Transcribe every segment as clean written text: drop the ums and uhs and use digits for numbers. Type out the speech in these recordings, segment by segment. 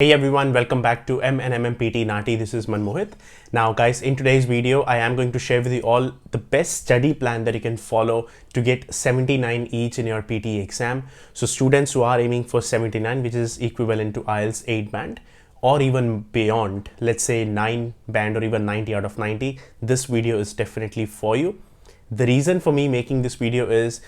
Hey everyone, welcome back to M&M PTE NAATI. This is Manmohit. Now guys, in today's video, I am going to share with you all the best study plan that you can follow to get 79 each in your PTE exam. So students who are aiming for 79, which is equivalent to IELTS 8 band or even beyond, let's say 9 band or even 90 out of 90, this video is definitely for you. The reason for me making this video is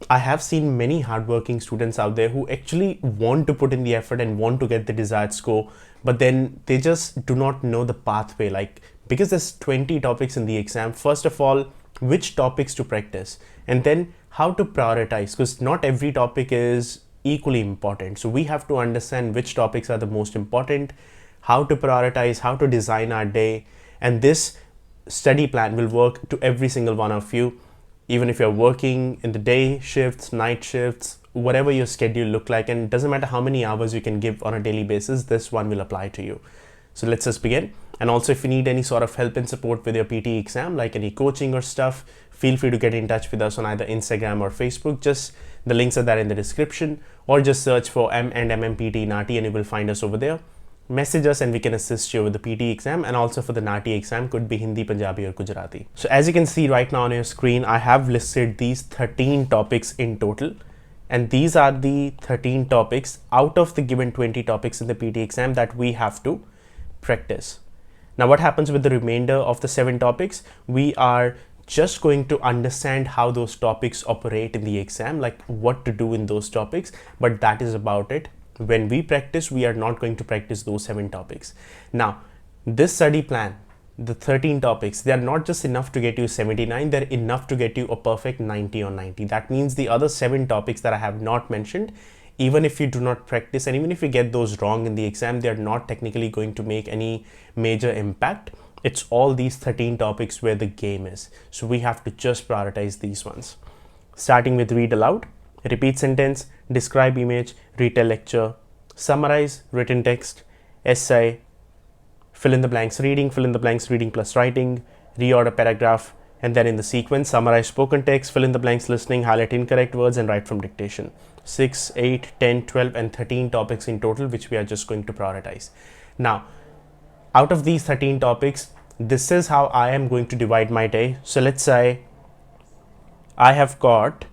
I have seen many hardworking students out there who actually want to put in the effort and want to get the desired score, but then they just do not know the pathway. Like, because there's 20 topics in the exam, first of all, which topics to practice, and then how to prioritize, because not every topic is equally important. So we have to understand which topics are the most important, how to prioritize, how to design our day, and this study plan will work to every single one of you. Even if you're working in the day shifts, night shifts, whatever your schedule look like, and it doesn't matter how many hours you can give on a daily basis, this one will apply to you. So let's just begin. And also, if you need any sort of help and support with your PTE exam, like any coaching or stuff, feel free to get in touch with us on either Instagram or Facebook. Just the links are there in the description, or just search for M&M PTE NAATI and you will find us over there. Message us and we can assist you with the PTE exam, and also for the NAATI exam, could be Hindi, Punjabi or Gujarati. So as you can see right now on your screen, I have listed these 13 topics in total, and these are the 13 topics out of the given 20 topics in the PTE exam that we have to practice. Now what happens with the remainder of the 7 topics? We are just going to understand how those topics operate in the exam, like what to do in those topics, but that is about it. When we practice, we are not going to practice those 7 topics. Now, this study plan, the 13 topics, they are not just enough to get you 79, they're enough to get you a perfect 90 or 90. That means the other 7 topics that I have not mentioned, even if you do not practice and even if you get those wrong in the exam, they're not technically going to make any major impact. It's all these 13 topics where the game is. So we have to just prioritize these ones. Starting with read aloud, repeat sentence, describe image, retell lecture, summarize, written text, essay, fill in the blanks reading plus writing, reorder paragraph, and then in the sequence, summarize spoken text, fill in the blanks listening, highlight incorrect words, and write from dictation. 6, 8, 10, 12, and 13 topics in total, which we are just going to prioritize. Now, out of these 13 topics, this is how I am going to divide my day. So let's say I have got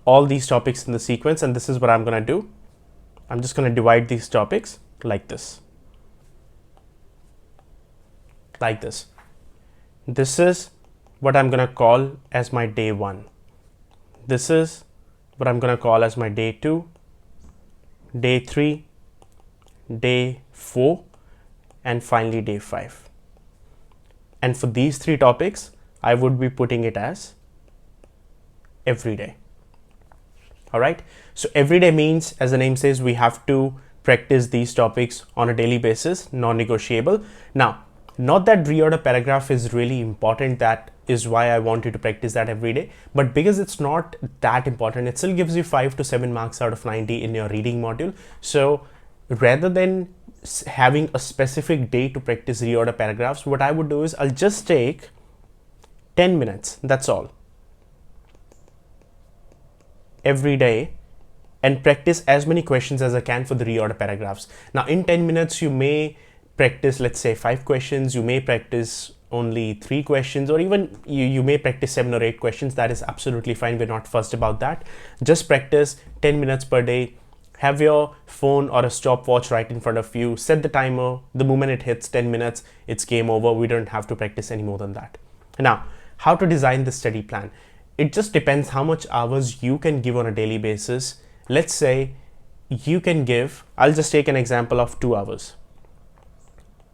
all these topics in the sequence, and this is what I'm going to do. I'm just going to divide these topics like this. Like this. This is what I'm going to call as my day 1. This is what I'm going to call as my day 2, day 3, day 4, and finally day 5. And for these 3 topics, I would be putting it as every day. All right. So every day means, as the name says, we have to practice these topics on a daily basis, non-negotiable. Now, not that reorder paragraph is really important. That is why I want you to practice that every day. But because it's not that important, it still gives you 5 to 7 marks out of 90 in your reading module. So rather than having a specific day to practice reorder paragraphs, what I would do is I'll just take 10 minutes. That's all. Every day, and practice as many questions as I can for the reorder paragraphs. Now in 10 minutes, you may practice, let's say 5 questions, you may practice only 3 questions, or even you may practice 7 or 8 questions. That is absolutely fine. We're not fussed about that. Just practice 10 minutes per day. Have your phone or a stopwatch right in front of you. Set the timer. The moment it hits 10 minutes, it's game over. We don't have to practice any more than that. Now, how to design the study plan? It just depends how much hours you can give on a daily basis. Let's say you can give, I'll just take an example of 2 hours.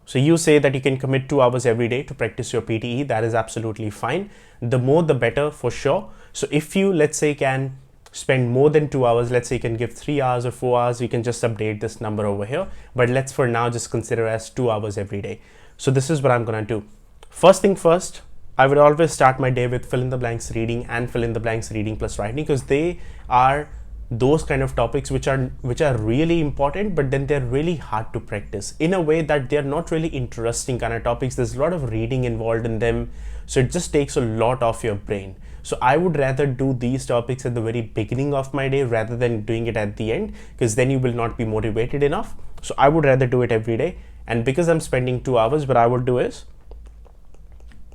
So you say that you can commit 2 hours every day to practice your PTE. That is absolutely fine. The more the better for sure. So if you, let's say, can spend more than 2 hours, let's say you can give 3 hours or 4 hours, you can just update this number over here. But let's for now just consider as 2 hours every day. So this is what I'm going to do. First thing first, I would always start my day with fill in the blanks reading and fill in the blanks reading plus writing, because they are those kind of topics which are really important, but then they're really hard to practice in a way that they're not really interesting kind of topics. There's a lot of reading involved in them, so it just takes a lot off your brain. So I would rather do these topics at the very beginning of my day rather than doing it at the end, because then you will not be motivated enough. So I would rather do it every day. And because I'm spending 2 hours, what I would do is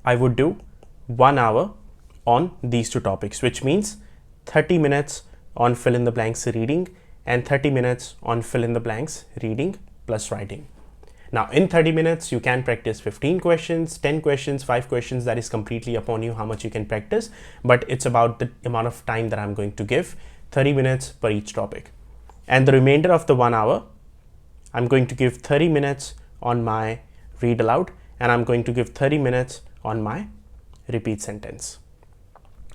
I would do 1 hour on these two topics, which means 30 minutes on fill in the blanks reading and 30 minutes on fill in the blanks reading plus writing. Now in 30 minutes, you can practice 15 questions, 10 questions, 5 questions. That is completely upon you how much you can practice, but it's about the amount of time that I'm going to give, 30 minutes per each topic. And the remainder of the 1 hour, I'm going to give 30 minutes on my read aloud, and I'm going to give 30 minutes on my repeat sentence.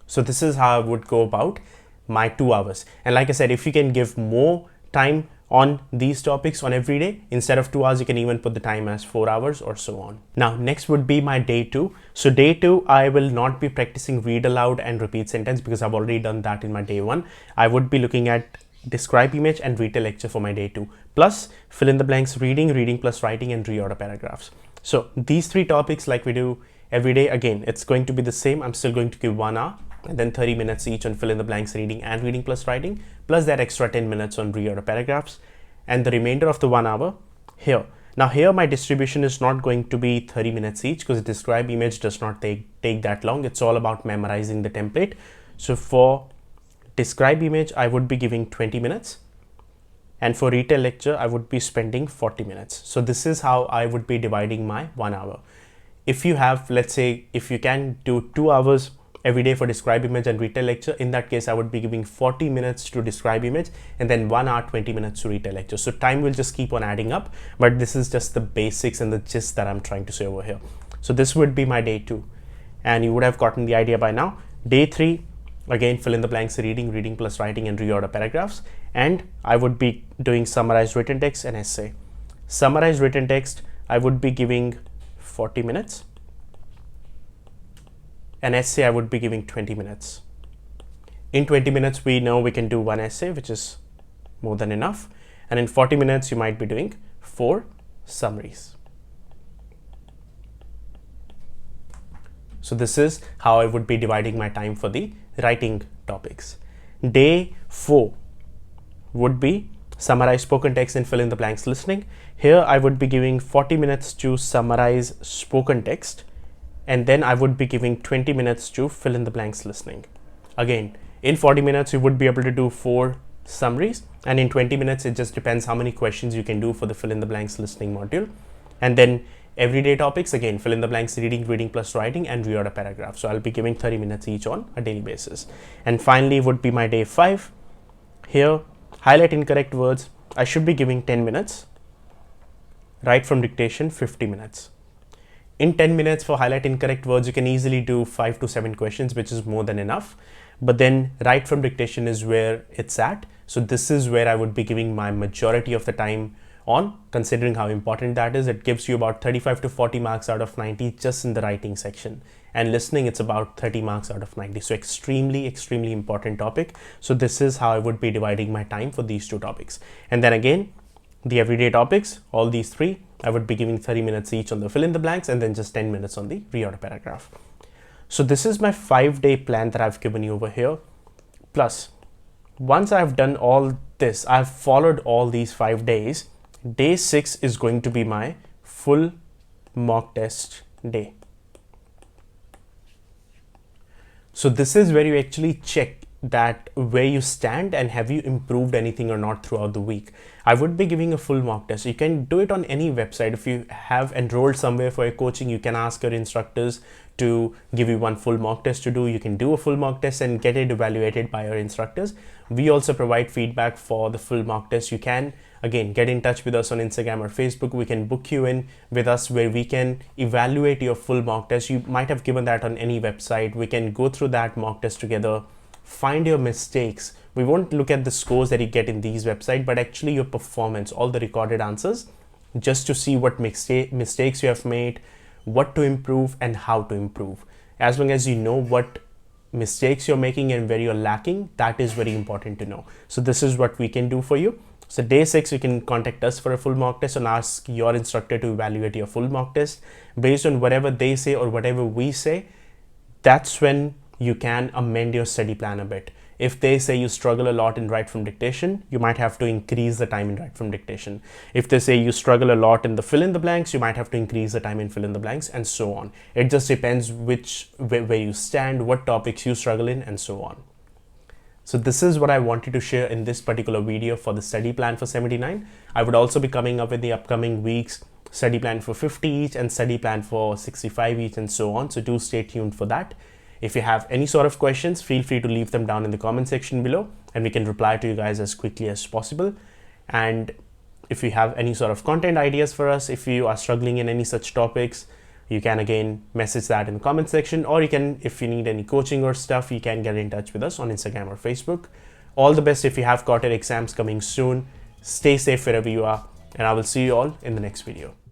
So this is how I would go about my 2 hours. And like I said, if you can give more time on these topics on every day, instead of 2 hours, you can even put the time as 4 hours or so on. Now, next would be my day 2. So day 2, I will not be practicing read aloud and repeat sentence because I've already done that in my day 1. I would be looking at describe image and retell lecture for my day 2, plus fill in the blanks reading, reading plus writing, and reorder paragraphs. So these 3 topics, like we do every day, again, it's going to be the same. I'm still going to give 1 hour and then 30 minutes each on fill in the blanks reading and reading plus writing, plus that extra 10 minutes on reorder paragraphs, and the remainder of the 1 hour here. Now here my distribution is not going to be 30 minutes each because describe image does not take that long. It's all about memorizing the template. So for describe image, I would be giving 20 minutes, and for retell lecture, I would be spending 40 minutes. So this is how I would be dividing my 1 hour. If you have, let's say, if you can do 2 hours every day for describe image and retell lecture, in that case, I would be giving 40 minutes to describe image and then 1 hour, 20 minutes to retell lecture. So time will just keep on adding up, but this is just the basics and the gist that I'm trying to say over here. So this would be my day 2, and you would have gotten the idea by now. Day 3, again, fill in the blanks reading, reading plus writing, and reorder paragraphs. And I would be doing summarized written text and essay. Summarized written text, I would be giving 40 minutes. An essay, I would be giving 20 minutes. In 20 minutes, we know we can do 1 essay, which is more than enough. And in 40 minutes, you might be doing 4 summaries. So this is how I would be dividing my time for the writing topics. Day 4 would be summarize spoken text and fill in the blanks listening. Here I would be giving 40 minutes to summarize spoken text, and then I would be giving 20 minutes to fill in the blanks listening. Again, in 40 minutes, you would be able to do 4 summaries, and in 20 minutes, it just depends how many questions you can do for the fill in the blanks listening module. And then everyday topics, again, fill in the blanks reading, reading plus writing, and reorder paragraph. So I'll be giving 30 minutes each on a daily basis. And finally would be my day 5. Here, highlight incorrect words, I should be giving 10 minutes. Write from dictation, 50 minutes. In 10 minutes for highlight incorrect words, you can easily do 5 to 7 questions, which is more than enough. But then write from dictation is where it's at. So this is where I would be giving my majority of the time on, considering how important that is. It gives you about 35 to 40 marks out of 90 just in the writing section. And listening, it's about 30 marks out of 90. So extremely, extremely important topic. So this is how I would be dividing my time for these 2 topics. And then again, the everyday topics, all these 3, I would be giving 30 minutes each on the fill in the blanks and then just 10 minutes on the reorder paragraph. So this is my 5-day plan that I've given you over here. Plus, once I've done all this, I've followed all these 5 days, day 6 is going to be my full mock test day. So this is where you actually check that where you stand and have you improved anything or not throughout the week. I would be giving a full mock test. You can do it on any website. If you have enrolled somewhere for a coaching, you can ask your instructors to give you one full mock test to do. You can do a full mock test and get it evaluated by your instructors. We also provide feedback for the full mock test. You can again get in touch with us on Instagram or Facebook. We can book you in with us where we can evaluate your full mock test. You might have given that on any website. We can go through that mock test together, find your mistakes. We won't look at the scores that you get in these websites, but actually your performance, all the recorded answers, just to see what mistakes you have made, what to improve and how to improve. As long as you know what mistakes you're making and where you're lacking, that is very important to know. So this is what we can do for you. So day 6, you can contact us for a full mock test and ask your instructor to evaluate your full mock test. Based on whatever they say or whatever we say, that's when you can amend your study plan a bit. If they say you struggle a lot in write from dictation, you might have to increase the time in write from dictation. If they say you struggle a lot in the fill in the blanks, you might have to increase the time in fill in the blanks, and so on. It just depends where you stand, what topics you struggle in, and so on. So this is what I wanted to share in this particular video for the study plan for 79. I would also be coming up in the upcoming weeks study plan for 50 each and study plan for 65 each, and so on. So do stay tuned for that. If you have any sort of questions, feel free to leave them down in the comment section below and we can reply to you guys as quickly as possible. And if you have any sort of content ideas for us, if you are struggling in any such topics, you can again message that in the comment section, or you can, if you need any coaching or stuff, you can get in touch with us on Instagram or Facebook. All the best if you have got your exams coming soon. Stay safe wherever you are, and I will see you all in the next video.